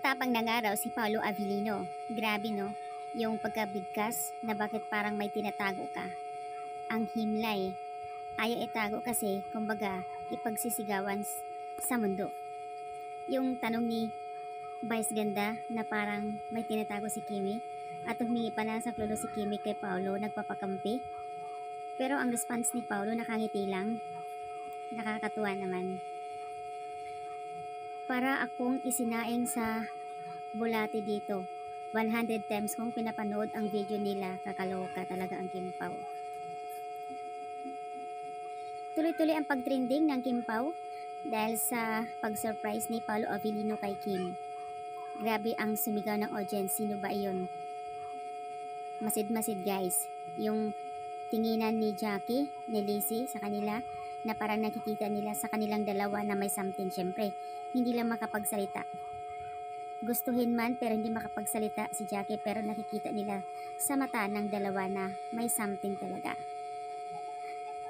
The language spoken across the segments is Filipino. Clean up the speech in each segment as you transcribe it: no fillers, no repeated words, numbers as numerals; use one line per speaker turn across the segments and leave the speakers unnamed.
Matapang na nga raw si Paolo Avellino. Grabe no, yung pagkabigkas na bakit parang may tinatago ka. Ang himlay. Ayaw itago kasi, kumbaga, ipagsisigawan sa mundo. Yung tanong ni Vice Ganda na parang may tinatago si Kimi at humingi pa ng saklolo si Kimi kay Paolo, nagpapakampi. Pero ang response ni Paolo nakangiti lang. Nakakatuwa naman. Para akong isinaing sa bulate dito. 100 times kong pinapanood ang video nila, kakaloka talaga ang Kim Pao. Tuloy-tuloy ang pagtrending ng Kim Pao dahil sa pag-surprise ni Paolo Avellino kay Kim. Grabe ang sumigaw ng audience. Sino ba iyon? Masid-masid guys. Yung tinginan ni Jackie, ni Lizzie sa kanila na parang nakikita nila sa kanilang dalawa na may something. Syempre, hindi lang makapagsalita. Gustuhin man pero hindi makapagsalita si Jackie, pero nakikita nila sa mata ng dalawa na may something talaga.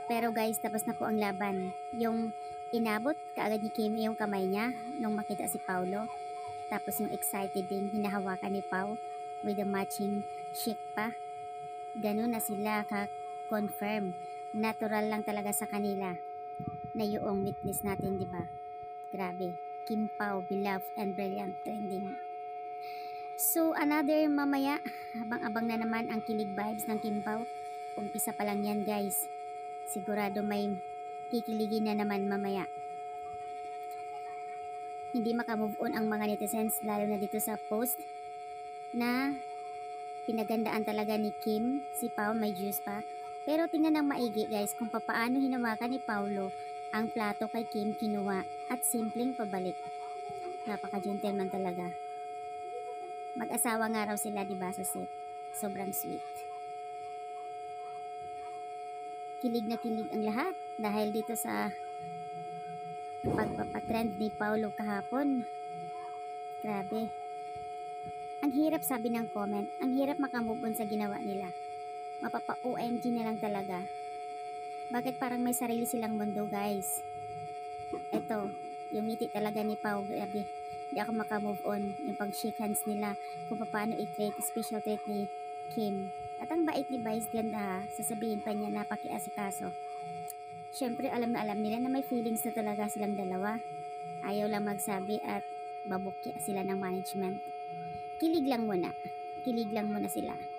Pero guys, tapos na po ang laban. Yung inabot kaagad ni Kim yung kamay niya nung makita si Paolo. Tapos yung excited din, hinahawakan ni Pao with the matching chick pa. Ganun na sila ka-confirm. Natural lang talaga sa kanila na yung witness natin, di ba? Grabe. Kim Pao, beloved and brilliant, trending. So, another mamaya, habang-abang na naman ang kilig vibes ng Kim Pao. Umpisa pa lang yan guys. Sigurado may kikiligin na naman mamaya. Hindi makamove on ang mga netizens, lalo na dito sa post na pinagandaan talaga ni Kim. Si Pao may juice pa. Pero tingnan ng maigi guys kung paano hinawakan ni Paolo ang plato kay Kim, kinuha at simpleng pabalik. Napaka-gentleman talaga. Mag-asawa nga raw sila, diba, sa set. Sobrang sweet. Kilig na kilig ang lahat dahil dito sa pagpapatrend ni Paolo kahapon. Grabe. Ang hirap, sabi ng comment, ang hirap makamove on sa ginawa nila. Mapapa-OMG na lang talaga. Bakit parang may sarili silang mundo guys? Eto, yung ngiti talaga ni Pao, grabe. Hindi ako makamove on. Yung pag-shake hands nila, kung paano i-treat, special treat ni Kim. At ang bait ni Vice Ganda ha, sasabihin pa niya napakiasikaso. Syempre alam na alam nila na may feelings na talaga silang dalawa. Ayaw lang magsabi at babukya sila ng management. Kilig lang muna. Kilig lang muna sila.